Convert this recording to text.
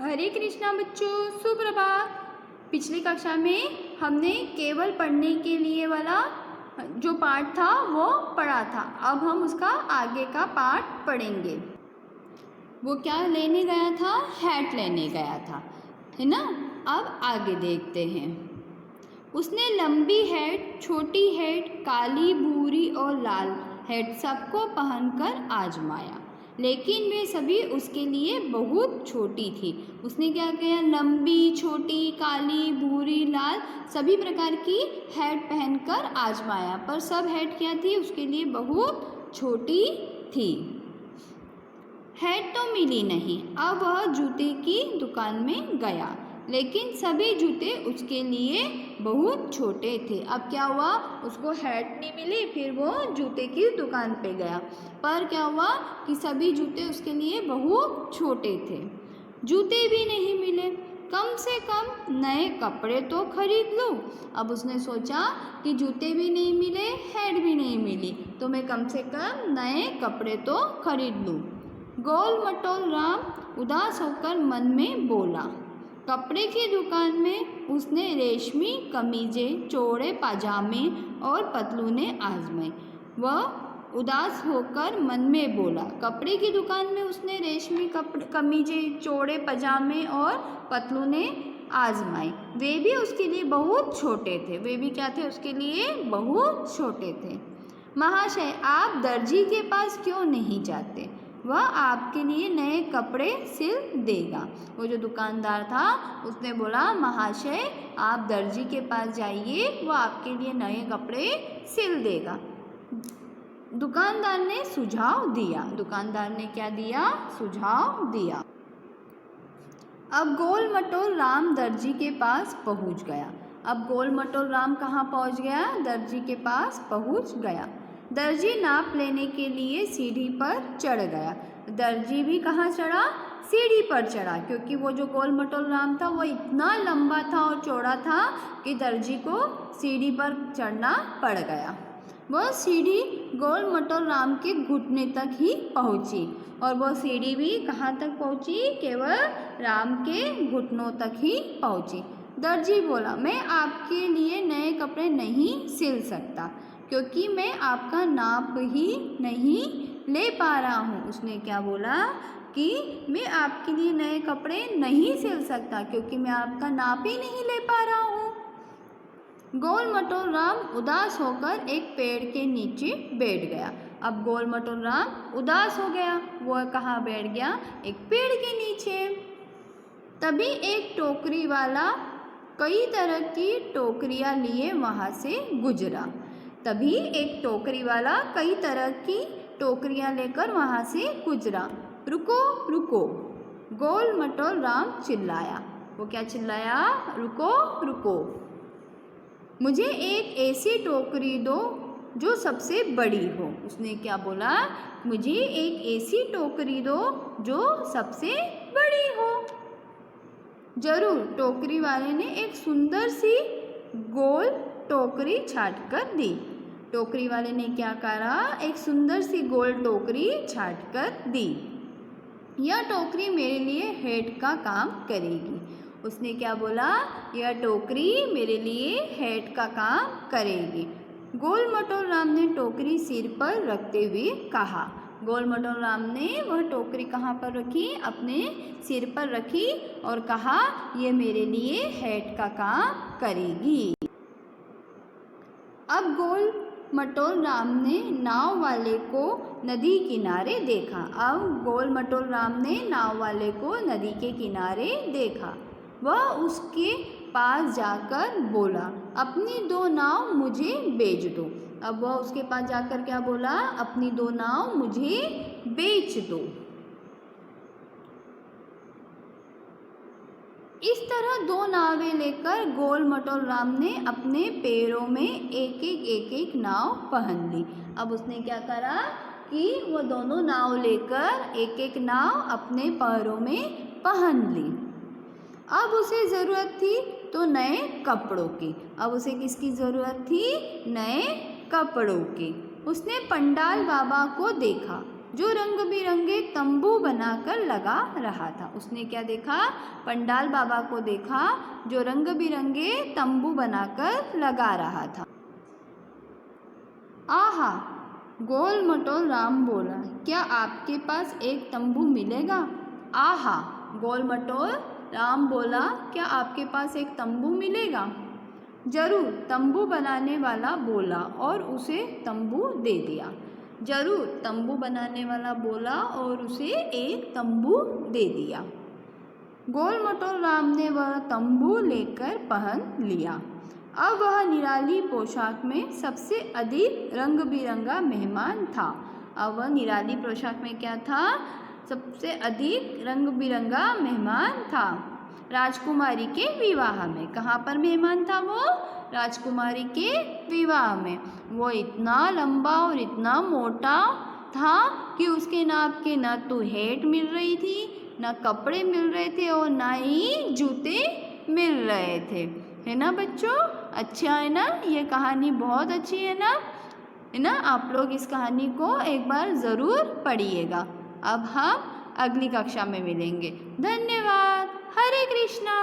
हरे कृष्णा बच्चों, सुप्रभात। पिछली कक्षा में हमने केवल पढ़ने के लिए वाला जो पाठ था वो पढ़ा था। अब हम उसका आगे का पाठ पढ़ेंगे। वो क्या लेने गया था? हैट लेने गया था, है ना। अब आगे देखते हैं। उसने लंबी हैट, छोटी हैट, काली, भूरी और लाल हैट सबको पहनकर आजमाया, लेकिन वे सभी उसके लिए बहुत छोटी थी। उसने क्या किया? लंबी, छोटी, काली, भूरी, लाल सभी प्रकार की हैट पहनकर आजमाया, पर सब हैट क्या थी? उसके लिए बहुत छोटी थी। हैट तो मिली नहीं। अब वह जूते की दुकान में गया, लेकिन सभी जूते उसके लिए बहुत छोटे थे। अब क्या हुआ? उसको हैट नहीं मिली, फिर वो जूते की दुकान पे गया, पर क्या हुआ कि सभी जूते उसके लिए बहुत छोटे थे। जूते भी नहीं मिले, कम से कम नए कपड़े तो खरीद लूँ। अब उसने सोचा कि जूते भी नहीं मिले, हैट भी नहीं मिली, तो मैं कम से कम नए कपड़े तो खरीद लूँ। गोल मटोल राम उदास होकर मन में बोला। कपड़े की दुकान में उसने रेशमी कमीजें, चौड़े पाजामे और पतलूने आजमाई। वह उदास होकर मन में बोला। कपड़े की दुकान में उसने रेशमी कमीजें, चौड़े पजामे और पतलूने आजमाई। वे भी उसके लिए बहुत छोटे थे। वे भी क्या थे? उसके लिए बहुत छोटे थे। महाशय, आप दर्जी के पास क्यों नहीं जाते? वह आपके लिए नए कपड़े सिल देगा। वो जो दुकानदार था उसने बोला, महाशय आप दर्जी के पास जाइए, वो आपके लिए नए कपड़े सिल देगा। दुकानदार ने सुझाव दिया। दुकानदार ने क्या दिया? सुझाव दिया। अब गोल मटोल राम दर्जी के पास पहुंच गया। अब गोल मटोल राम कहाँ पहुंच गया? दर्जी के पास पहुंच गया। दर्जी नाप लेने के लिए सीढ़ी पर चढ़ गया। दर्जी भी कहाँ चढ़ा? सीढ़ी पर चढ़ा, क्योंकि वो जो गोल मटोल राम था वो इतना लंबा था और चौड़ा था कि दर्जी को सीढ़ी पर चढ़ना पड़ गया। वह सीढ़ी गोल मटोल राम के घुटने तक ही पहुंची, और वह सीढ़ी भी कहाँ तक पहुंची? केवल राम के घुटनों तक ही पहुंची। दर्जी बोला, मैं आपके लिए नए कपड़े नहीं सिल सकता, क्योंकि मैं आपका नाप ही नहीं ले पा रहा हूँ। उसने क्या बोला कि मैं आपके लिए नए कपड़े नहीं सिल सकता, क्योंकि मैं आपका नाप ही नहीं ले पा रहा हूँ। गोल मटोल राम उदास होकर एक पेड़ के नीचे बैठ गया। अब गोल मटोल राम उदास हो गया। वह कहाँ बैठ गया? एक पेड़ के नीचे। तभी एक टोकरी वाला कई तरह की टोकरियाँ लिए वहाँ से गुजरा। तभी एक टोकरी वाला कई तरह की टोकरियाँ लेकर वहाँ से गुजरा। रुको रुको, गोल मटोल राम चिल्लाया। वो क्या चिल्लाया? रुको रुको, मुझे एक ऐसी टोकरी दो जो सबसे बड़ी हो। उसने क्या बोला? मुझे एक ऐसी टोकरी दो जो सबसे बड़ी हो। जरूर, टोकरी वाले ने एक सुंदर सी गोल टोकरी छाट कर दी। टोकरी वाले ने क्या करा? एक सुंदर सी गोल टोकरी छाट कर दी। यह टोकरी मेरे लिए हैट का काम करेगी। उसने क्या बोला? यह टोकरी मेरे लिए हैट का काम करेगी। गोल मटोल राम ने टोकरी सिर पर रखते हुए कहा। गोल मटोल राम ने वह टोकरी कहाँ पर रखी? अपने सिर पर रखी और कहा, यह मेरे लिए हैट का काम करेगी। अब गोल मटोल राम ने नाव वाले को नदी किनारे देखा। अब गोल मटोल राम ने नाव वाले को नदी के किनारे देखा। वह उसके पास जाकर बोला, अपनी 2 नाव मुझे बेच दो। अब वह उसके पास जाकर क्या बोला? अपनी 2 नाव मुझे बेच दो। इस तरह 2 नावें लेकर गोल मटोल राम ने अपने पैरों में एक एक नाव पहन ली। अब उसने क्या करा कि वो दोनों नाव लेकर एक नाव अपने पैरों में पहन ली। अब उसे ज़रूरत थी तो नए कपड़ों की। अब उसे किसकी ज़रूरत थी? नए कपड़ों की। उसने पंडाल बाबा को देखा। जो रंग बिरंगे तंबू बनाकर लगा रहा था। उसने क्या देखा? पंडाल बाबा को देखा जो रंग बिरंगे तंबू बनाकर लगा रहा था। आहा, गोल मटोल राम बोला, क्या आपके पास एक तंबू मिलेगा? आहा, गोल मटोल राम बोला, क्या आपके पास एक तंबू मिलेगा? जरूर, तंबू बनाने वाला बोला और उसे तंबू दे दिया। जरूर, तंबू बनाने वाला बोला और उसे एक तंबू दे दिया। गोल मटोल राम ने वह तंबू लेकर पहन लिया। अब वह निराली पोशाक में सबसे अधिक रंग बिरंगा मेहमान था। अब वह निराली पोशाक में क्या था? सबसे अधिक रंग बिरंगा मेहमान था। राजकुमारी के विवाह में। कहाँ पर मेहमान था वो? राजकुमारी के विवाह में। वो इतना लंबा और इतना मोटा था कि उसके नाप के न तो हेट मिल रही थी, न कपड़े मिल रहे थे और ना ही जूते मिल रहे थे। है ना बच्चों? अच्छा है ना? ये कहानी बहुत अच्छी है ना? है ना? आप लोग इस कहानी को एक बार ज़रूर पढ़िएगा। अब हम अगली कक्षा में मिलेंगे। धन्यवाद। हरे कृष्णा।